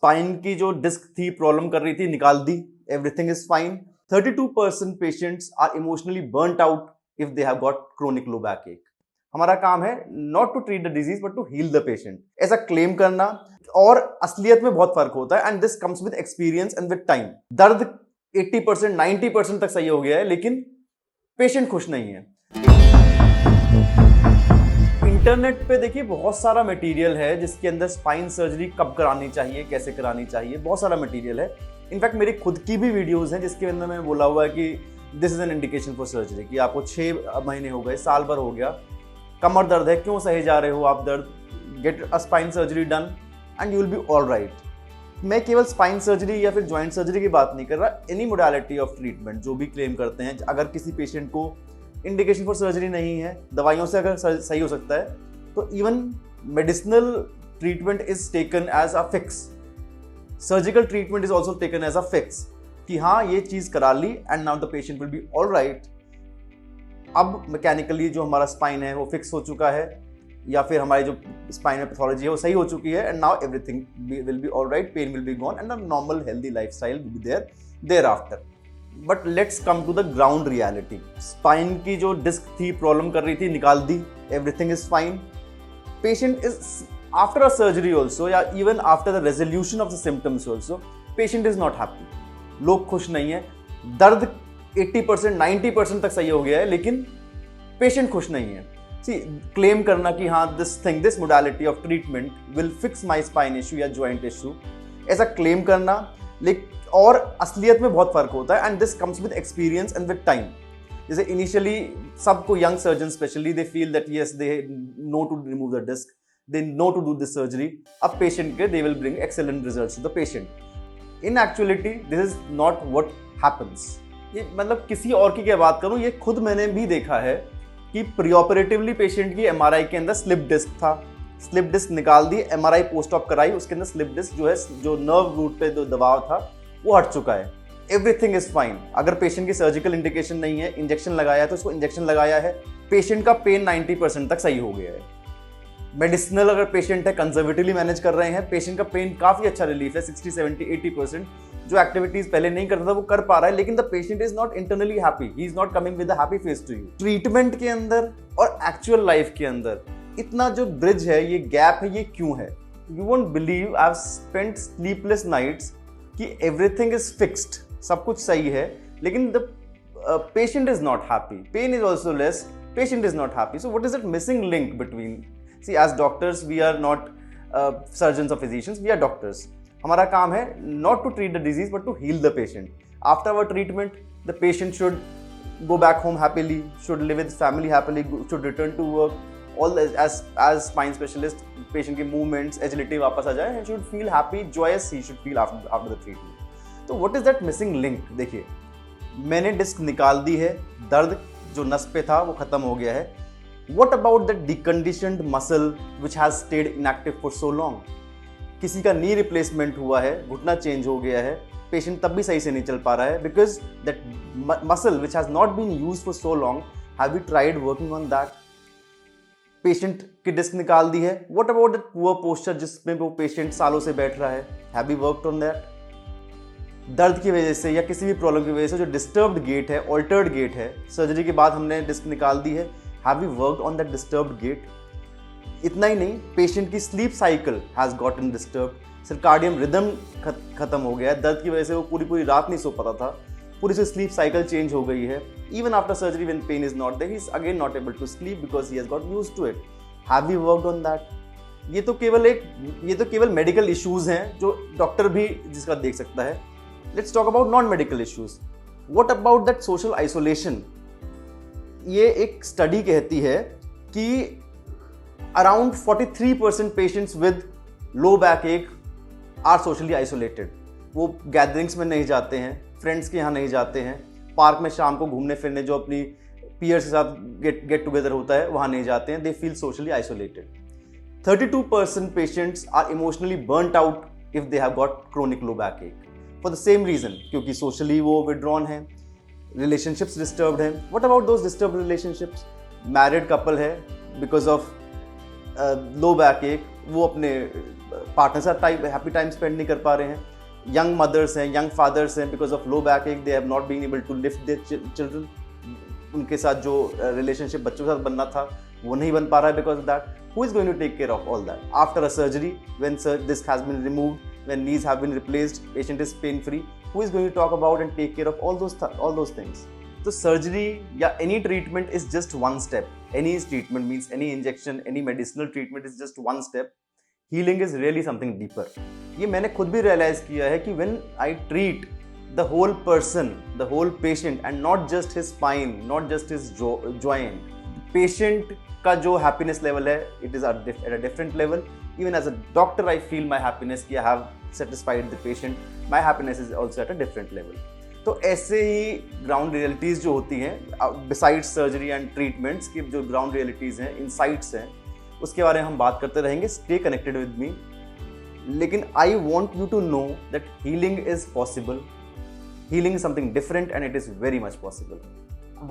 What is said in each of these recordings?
Spine की जो disc थी प्रॉब्लम कर रही थी, निकाल दी, everything is fine. 32% patients are emotionally burned out if they have got chronic low back ache. हमारा काम है not to treat the disease but to heal the patient, ऐसा क्लेम करना और असलियत में बहुत फर्क होता है। And this comes with experience and with time. दर्द 80% 90% तक सही हो गया है, लेकिन पेशेंट खुश नहीं है। इंटरनेट पे देखिए बहुत सारा मटेरियल है जिसके अंदर स्पाइन सर्जरी कब करानी चाहिए, कैसे करानी चाहिए, बहुत सारा मटेरियल है। इनफैक्ट मेरी खुद की भी वीडियोस हैं जिसके अंदर मैंने बोला हुआ है कि this is an indication for surgery, कि आपको 6 महीने हो गए, साल भर हो गया, कमर दर्द है, क्यों सहे जा रहे हो आप दर्द, get a spine surgery done and you will be all right. मैं केवल स्पाइन सर्जरी या फिर जॉइंट सर्जरी की बात नहीं कर रहा, एनी मोडालिटी ऑफ ट्रीटमेंट जो भी क्लेम करते हैं। अगर किसी पेशेंट को इंडिकेशन फॉर सर्जरी नहीं है, दवाइयों से अगर सही हो सकता है, तो even medicinal treatment is taken as a fix, surgical treatment is also taken as a fix, कि हाँ ये चीज करा ली and now the patient will be all right. अब मैकेनिकली जो हमारा स्पाइन है वो फिक्स हो चुका है, या फिर हमारी जो स्पाइन में पैथोलॉजी है वो सही हो चुकी है, and now everything will be all right, pain will be gone and a normal healthy lifestyle will be there after. But let's come to the ground reality. Spine की जो डिस्क थी प्रॉब्लम कर रही थी, निकाल दी, everything is fine. Patient is after a surgery also, या even after the resolution of the symptoms also, patient is not happy, लोग खुश नहीं है। दर्द 80% 90% तक सही हो गया है, लेकिन पेशेंट खुश नहीं है। क्लेम करना कि हाँ this modality of treatment will fix my spine issue या ज्वाइंट इशू, ऐसा क्लेम करना, लेकिन और असलियत में बहुत फर्क होता है। And this comes with experience and with time. जैसे इनिशियली सबको, young surgeon specially, they feel that yes they know to remove the disc, they know to do this surgery. अब पेशेंट के they will bring excellent results to the patient. In actuality this is not what happens. ये मतलब किसी और की क्या बात करूं, ये खुद मैंने भी देखा है कि प्रीऑपरेटिवली पेशेंट की एमआरआई के अंदर स्लिप डिस्क था, स्लिप डिस्क निकाल दी, एमआरआई पोस्ट ऑप कराई, उसके अंदर स्लिप डिस्क जो है, जो नर्व रूट पे जो दबाव था वो हट चुका है, एवरीथिंग इज फाइन। अगर पेशेंट की सर्जिकल इंडिकेशन नहीं है, इंजेक्शन लगाया है तो उसको इंजेक्शन लगाया है, पेशेंट का पेन 90% तक सही हो गया है। मेडिसिनल अगर पेशेंट है, कंजर्वेटिवली मैनेज कर रहे हैं, पेशेंट का पेन काफी अच्छा रिलीफ है, 60, 70, 80%। जो एक्टिविटीज पहले नहीं करता था वो कर पा रहा है, लेकिन the patient is not internally happy, he is not coming with a happy face to you. Treatment के अंदर और एक्चुअल लाइफ के अंदर इतना जो ब्रिज है, ये गैप है, ये क्यों है? You won't believe, I have spent sleepless nights कि एवरीथिंग इज फिक्स्ड, सब कुछ सही है, लेकिन the patient is not happy, pain is also less, patient is not happy. So what is that missing link between? See, as doctors we are not surgeons और physicians, we are doctors. हमारा काम है not to treat the disease but to heal the patient. After our treatment the patient should go back home happily, should live with family happily, should return to work, all as spine specialist, patient की movements, agility वापस आ जाए, and should feel happy, joyous he should feel after the treatment. तो what is that missing link? देखिए, मैंने disc निकाल दी है, दर्द जो नस पे था वो खत्म हो गया है। What about that deconditioned muscle which has stayed inactive for so long? किसी का नी रिप्लेसमेंट हुआ है, घुटना चेंज हो गया है, पेशेंट तब भी सही से नहीं चल पा रहा है, because that muscle which has not been used for so long, have we tried working on that? Patient की डिस्क निकाल दी है, what about that poor posture जिसमें वो पेशेंट सालों से बैठ रहा है, have we worked on that? दर्द की वजह से या किसी भी प्रॉब्लम की वजह से जो डिस्टर्ब्ड गेट है, ऑल्टर्ड गेट है, सर्जरी के बाद हमने डिस्क निकाल दी है, have we worked on that disturbed gait? इतना ही नहीं, पेशेंट की sleep cycle has gotten disturbed, circadian rhythm खत्म हो गया है, दर्द की वजह से वो पूरी रात नहीं सो पाता था, पूरी से स्लीप साइकिल चेंज हो गई है। Even after surgery when pain is not there, he is again not able to sleep because he has got used to it. Have we worked on that? ये तो केवल मेडिकल इश्यूज हैं जो doctor भी जिसका देख सकता है। Let's talk about non medical issues. What about that social isolation? ये एक स्टडी कहती है कि around 43% patients with low back एक आर सोशली आइसोलेटेड। वो गैदरिंग्स में नहीं जाते हैं, फ्रेंड्स के यहाँ नहीं जाते हैं, पार्क में शाम को घूमने फिरने जो अपनी पीयर्स के साथ गेट टुगेदर होता है वहाँ नहीं जाते हैं, they feel socially isolated. 32% patients are emotionally burned out if they have got chronic low back ache, for the same reason, क्योंकि सोशली वो विड्रॉन है, रिलेशनशिप्स डिस्टर्ब्ड हैं। What about those disturbed relationships? Married couple है, because of low back ache, वो अपने partner साथ happy time spend नहीं कर पा रहे हैं, यंग मदर्स हैं, यंग फादर्स हैं, because of low back ache they have not been able to lift their children, उनके साथ जो रिलेशनशिप बच्चों के साथ बनना था वो नहीं बन पा रहा है because of that. Who is going to take care of all that after a surgery when this has been removed, when knees have been replaced, patient is pain free? Who is going to talk about and take care of all those things? So surgery या any treatment is just one step. Any treatment means any injection, any medicinal treatment is just one step. Healing is really something deeper. ये मैंने खुद भी realize किया है कि when I treat the whole person, the whole patient, and not just his spine, not just his joint, patient का जो happiness level है, it is at a different level. Even as a doctor, I feel my happiness कि I have satisfied the patient. My happiness is also at a different level. तो ऐसे ही ground realities जो होती हैं, besides surgery and treatments की जो ground realities हैं, insights हैं, उसके बारे में हम बात करते रहेंगे. Stay connected with me. लेकिन I want you to know that healing is possible. Healing is something different and it is very much possible.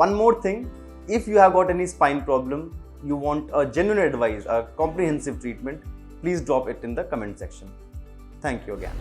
One more thing, if you have got any spine problem, you want a genuine advice, a comprehensive treatment, please drop it in the comment section. Thank you again.